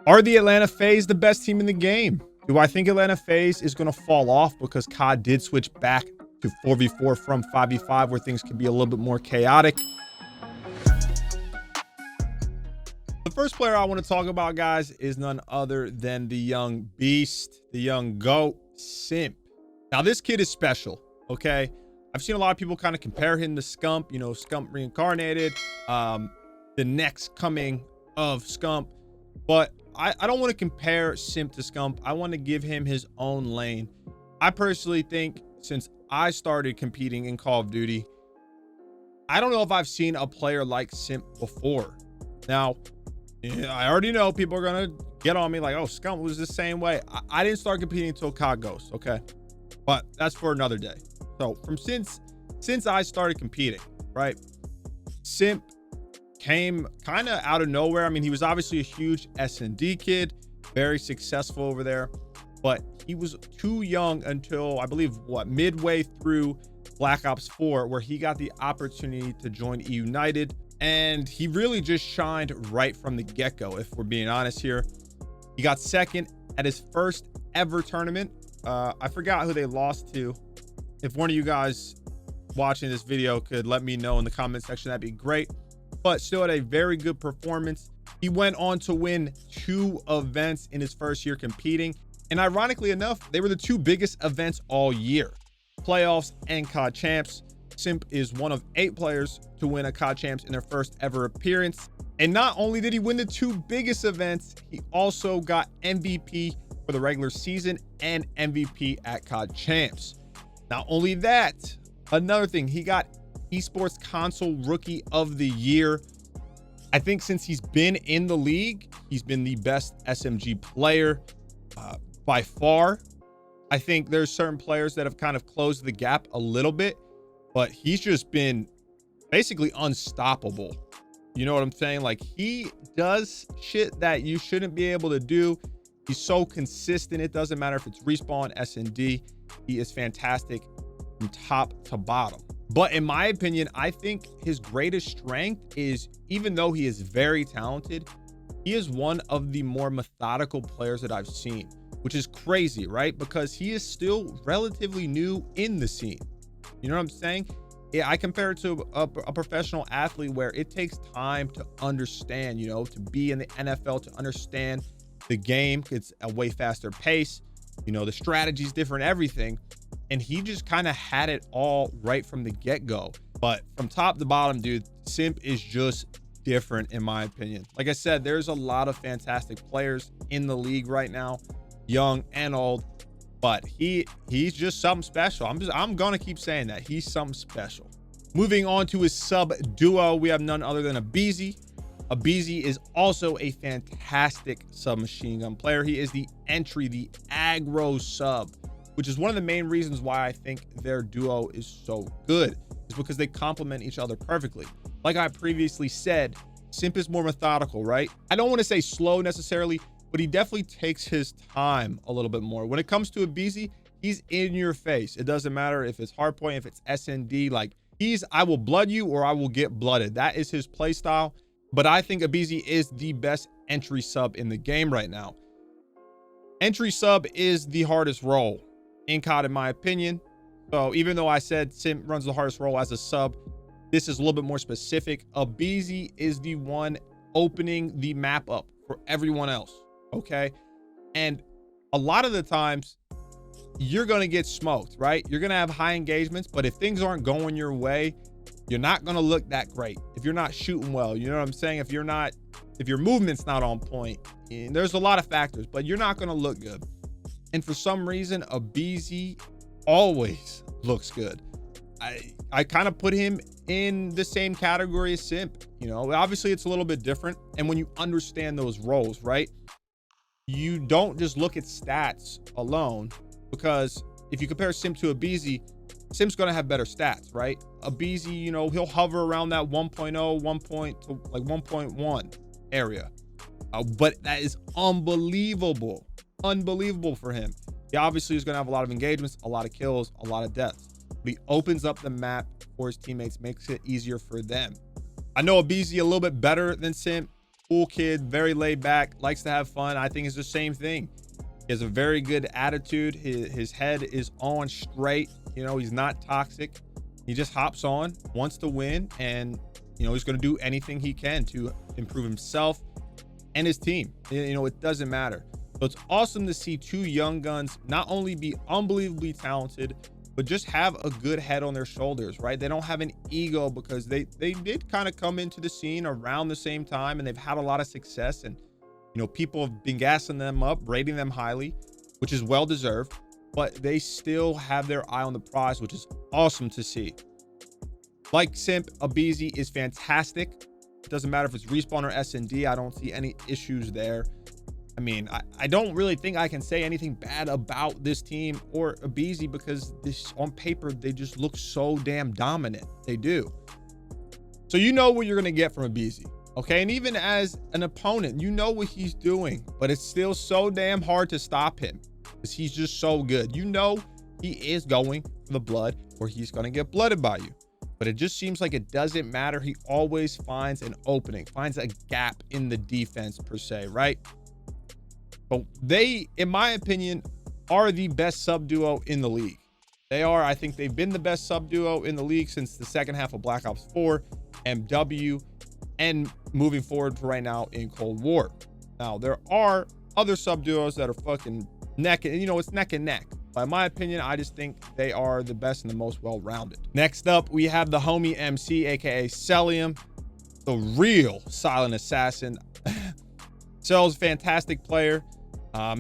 Are the Atlanta FaZe the best team in the game? Do I think Atlanta FaZe is going to fall off because COD did switch back to 4v4 from 5v5 where things can be a little bit more chaotic? The first player I want to talk about, guys, is none other than the young beast, the young GOAT, Simp. Now, this kid is special, okay? I've seen a lot of people kind of compare him to Scump, you know, Scump reincarnated, the next coming of Scump. But I don't want to compare Simp to Scump. I want to give him his own lane. I personally think since I started competing in Call of Duty, I don't know if I've seen a player like Simp before. Now, I already know people are going to get on me like, oh, Scump was the same way. I didn't start competing until COD Ghost, okay? But that's for another day. So since I started competing, right, Simp came kind of out of nowhere. I mean, he was obviously a huge S&D kid, very successful over there, but he was too young until I believe midway through Black Ops 4, where he got the opportunity to join United, and he really just shined right from the get-go. If we're being honest here, he got second at his first ever tournament. I forgot who they lost to. If one of you guys watching this video could let me know in the comment section, that'd be great. But still had a very good performance. He went on to win 2 events in his first year competing. And ironically enough, they were the 2 biggest events all year, playoffs and COD champs. Simp is one of 8 players to win a COD champs in their first ever appearance. And not only did he win the 2 biggest events, he also got MVP for the regular season and MVP at COD champs. Not only that, another thing, he got Esports Console Rookie of the Year. I think since he's been in the league, he's been the best SMG player by far. I think there's certain players that have kind of closed the gap a little bit, but he's just been basically unstoppable. You know what I'm saying? Like, he does shit that you shouldn't be able to do. He's so consistent. It doesn't matter if it's respawn, S&D. He is fantastic from top to bottom. But in my opinion, I think his greatest strength is, even though he is very talented, he is one of the more methodical players that I've seen, which is crazy, right? Because he is still relatively new in the scene. You know what I'm saying? Yeah, I compare it to a professional athlete where it takes time to understand, you know, to be in the NFL, to understand the game. It's a way faster pace. You know, the strategy is different, everything. And he just kind of had it all right from the get-go. But from top to bottom, dude, Simp is just different in my opinion. Like I said, there's a lot of fantastic players in the league right now, young and old, but he's just something special. I'm gonna keep saying that he's something special. Moving on to his sub duo, we have none other than Abezy. Abezy is also a fantastic submachine gun player. He is the entry, the aggro sub, which is one of the main reasons why I think their duo is so good, is because they complement each other perfectly. Like I previously said, Simp is more methodical, right? I don't want to say slow necessarily, but he definitely takes his time a little bit more. When it comes to Abezy, he's in your face. It doesn't matter if it's hardpoint, if it's S&D, like I will blood you or I will get blooded. That is his play style. But I think Abezy is the best entry sub in the game right now. Entry sub is the hardest role in COD, in my opinion. So even though I said Simp runs the hardest role as a sub, this is a little bit more specific. Abezy is the one opening the map up for everyone else, okay? And a lot of the times you're gonna get smoked, right? You're gonna have high engagements, but if things aren't going your way, you're not gonna look that great. If you're not shooting well, you know what I'm saying? If your movement's not on point, and there's a lot of factors, but you're not gonna look good. And for some reason, Abezy always looks good. I kind of put him in the same category as Simp. You know, obviously it's a little bit different. And when you understand those roles, right, you don't just look at stats alone, because if you compare Simp to Abezy, Simp's going to have better stats, right? Abezy, you know, he'll hover around that 1.0, 1.1 area. But that is unbelievable for him. He obviously is going to have a lot of engagements, a lot of kills, a lot of deaths. But he opens up the map for his teammates, makes it easier for them. I know Abezy a little bit better than Simp. cool kid, very laid back, likes to have fun. I think it's the same thing. He has a very good attitude. His head is on straight. You know, he's not toxic. He just hops on, wants to win, and you know, he's going to do anything he can to improve himself and his team. You know, it doesn't matter. So it's awesome to see two young guns not only be unbelievably talented, but just have a good head on their shoulders, right? They don't have an ego because they did kind of come into the scene around the same time, and they've had a lot of success, and you know, people have been gassing them up, rating them highly, which is well deserved, but they still have their eye on the prize, which is awesome to see. Like Simp, Abezy is fantastic. It doesn't matter if it's respawn or S&D. I don't see any issues there. I mean, I don't really think I can say anything bad about this team or Abezy, because this, on paper, they just look so damn dominant. They do. So you know what you're going to get from Abezy, okay? And even as an opponent, you know what he's doing, but it's still so damn hard to stop him because he's just so good. You know he is going for the blood, or he's going to get blooded by you. But it just seems like it doesn't matter. He always finds an opening, finds a gap in the defense per se, right? But they, in my opinion, are the best sub duo in the league. They are. I think they've been the best sub duo in the league since the second half of Black Ops 4, MW, and moving forward to right now in Cold War. Now, there are other sub duos that are fucking neck, and you know, it's neck and neck. But in my opinion, I just think they are the best and the most well-rounded. Next up, we have the homie MC, aka Cellium, the real silent assassin. Cell's a fantastic player.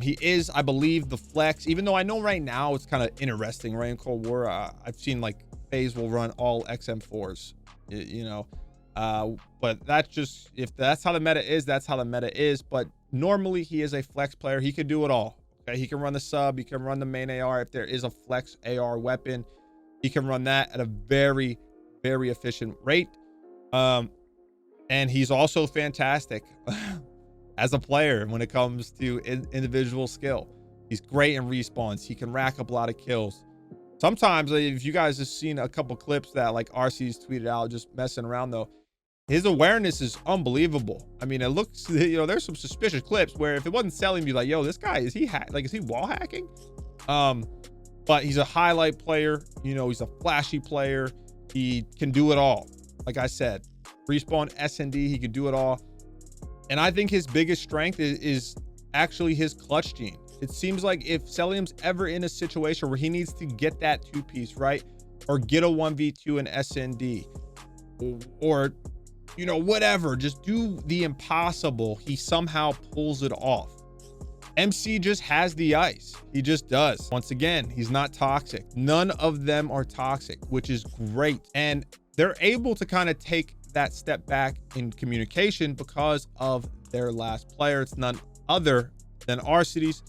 He is, I believe, the flex, even though I know right now it's kind of interesting, right? In Cold War, I've seen like Faze will run all XM4s, you know, but that's just, if that's how the meta is, that's how the meta is. But normally he is a flex player. He could do it all. Okay, he can run the sub, he can run the main AR. If there is a flex AR weapon, he can run that at a very, very efficient rate. And he's also fantastic as a player when it comes to individual skill. He's great in respawns. He can rack up a lot of kills. Sometimes, if you guys have seen a couple clips that like Arcitys tweeted out, just messing around though, his awareness is unbelievable. I mean, it looks, you know, there's some suspicious clips where if it wasn't selling, be like, yo, this guy, is he is he wall hacking? But he's a highlight player. You know, he's a flashy player. He can do it all. Like I said, respawn, S&D, he could do it all. And I think his biggest strength is actually his clutch gene. It seems like if Cellium's ever in a situation where he needs to get that two-piece, right? Or get a 1v2 in S&D, or you know, whatever, just do the impossible, he somehow pulls it off. MC just has the ice. He just does. Once again, he's not toxic. None of them are toxic, which is great. And they're able to kind of take that step back in communication because of their last player. It's none other than Arcitys,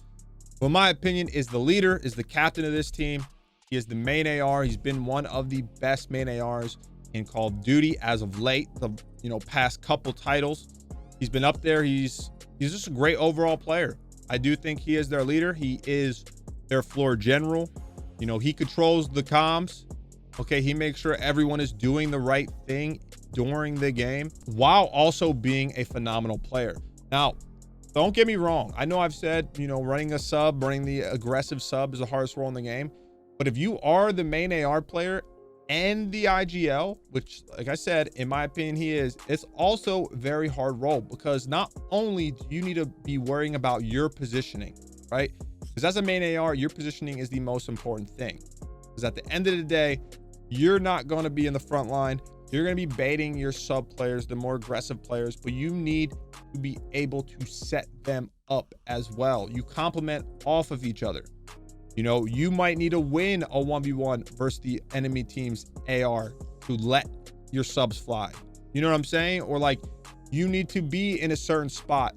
who in my opinion is the leader, is the captain of this team. He is the main AR. He's been one of the best main ARs in Call of Duty as of late, the past couple titles. He's been up there. He's just a great overall player. I do think he is their leader. He is their floor general. You know, he controls the comms. Okay, he makes sure everyone is doing the right thing during the game while also being a phenomenal player. Now, don't get me wrong. I know I've said, you know, running a sub, running the aggressive sub is the hardest role in the game. But if you are the main AR player and the IGL, which, like I said, in my opinion, he is, it's also a very hard role, because not only do you need to be worrying about your positioning, right? Because as a main AR, your positioning is the most important thing. Because at the end of the day, you're not going to be in the front line. You're going to be baiting your sub players, the more aggressive players, but you need to be able to set them up as well. You complement off of each other. You know, you might need to win a 1v1 versus the enemy team's AR to let your subs fly. You know what I'm saying? Or like, you need to be in a certain spot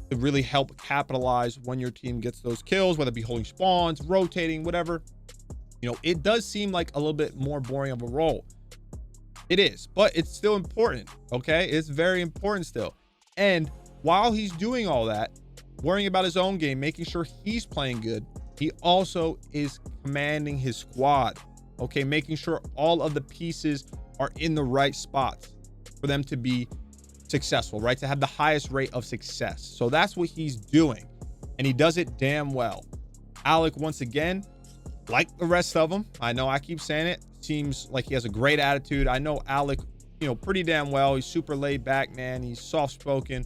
to really help capitalize when your team gets those kills, whether it be holding spawns, rotating, whatever. You know, it does seem like a little bit more boring of a role. It is, but it's still important, okay? It's very important still. And while he's doing all that, worrying about his own game, making sure he's playing good, he also is commanding his squad, okay? Making sure all of the pieces are in the right spots for them to be successful, right? To have the highest rate of success. So that's what he's doing, and he does it damn well. Alec, once again, like the rest of them, I know I keep saying it, seems like he has a great attitude. I know Alec, you know, pretty damn well. He's super laid back, man. He's soft-spoken.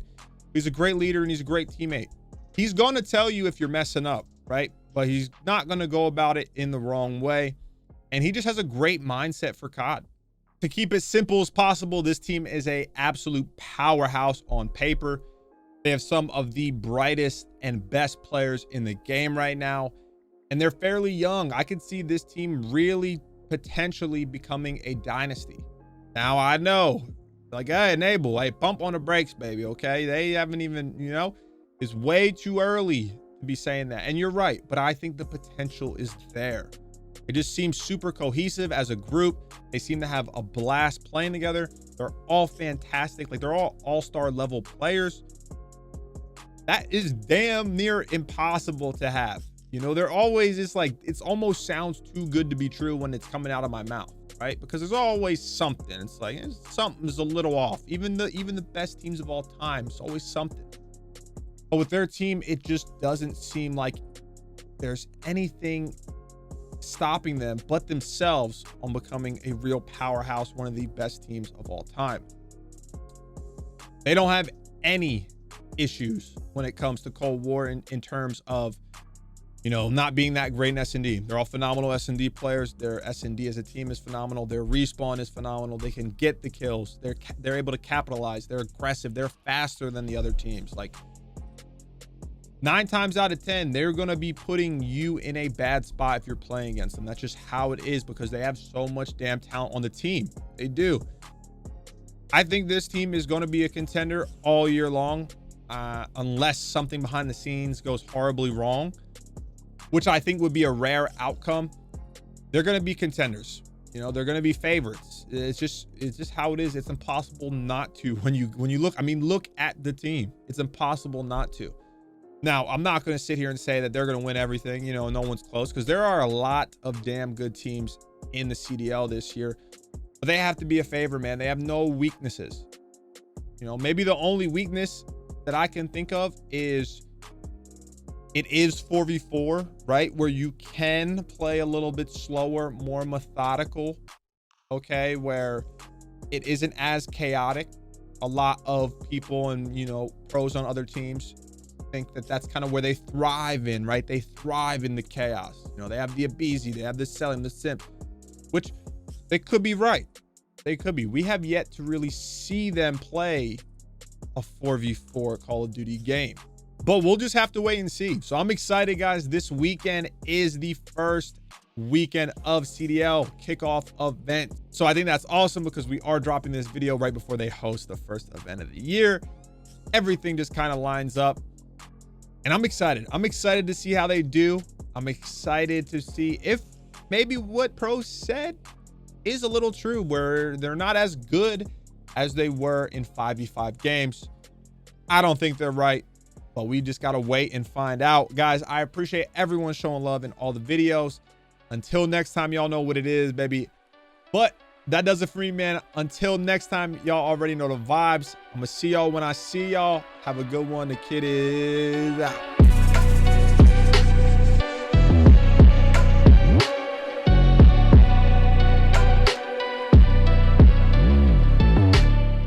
He's a great leader, and he's a great teammate. He's going to tell you if you're messing up, right? But he's not going to go about it in the wrong way. And he just has a great mindset for COD. To keep it simple as possible, this team is a absolute powerhouse on paper. They have some of the brightest and best players in the game right now, and they're fairly young. I could see this team really potentially becoming a dynasty. Now, I know, like, hey, Enable, hey, pump on the brakes, baby, okay? They haven't even, you know, it's way too early to be saying that. And you're right, but I think the potential is there. It just seems super cohesive as a group. They seem to have a blast playing together. They're all fantastic. Like, they're all all-star level players. That is damn near impossible to have. You know, they're always, it's like, it's almost sounds too good to be true when it's coming out of my mouth, right? Because there's always something. It's like, something's a little off. Even the best teams of all time, it's always something. But with their team, it just doesn't seem like there's anything stopping them but themselves on becoming a real powerhouse, one of the best teams of all time. They don't have any issues when it comes to Cold War in terms of, you know, not being that great in S&D. They're all phenomenal S&D players. Their S&D as a team is phenomenal. Their respawn is phenomenal. They can get the kills. They're able to capitalize. They're aggressive. They're faster than the other teams. Like, 9 times out of 10, they're going to be putting you in a bad spot if you're playing against them. That's just how it is, because they have so much damn talent on the team. They do. I think this team is going to be a contender all year long, unless something behind the scenes goes horribly wrong, which I think would be a rare outcome. They're going to be contenders. You know, they're going to be favorites. It's just how it is. It's impossible not to. When you look, I mean, look at the team. It's impossible not to. Now, I'm not going to sit here and say that they're going to win everything, you know, no one's close, because there are a lot of damn good teams in the CDL this year, but they have to be a favorite, man. They have no weaknesses. You know, maybe the only weakness that I can think of is it is 4v4, right? Where you can play a little bit slower, more methodical, okay? Where it isn't as chaotic. A lot of people and, you know, pros on other teams think that that's kind of where they thrive in, right? They thrive in the chaos. You know, they have the Abezy, they have the Cellium, the Simp, which they could be right. They could be. We have yet to really see them play a 4v4 Call of Duty game, but we'll just have to wait and see. So I'm excited, guys. This weekend is the first weekend of CDL kickoff event. So I think that's awesome, because we are dropping this video right before they host the first event of the year. Everything just kind of lines up. And I'm excited. I'm excited to see how they do. I'm excited to see if maybe what pros said is a little true, where they're not as good as they were in 5v5 games. I don't think they're right, but we just got to wait and find out. Guys, I appreciate everyone showing love in all the videos. Until next time, y'all know what it is, baby. But that does it for me, man. Until next time, y'all already know the vibes. I'm gonna see y'all when I see y'all. Have a good one. The kid is out.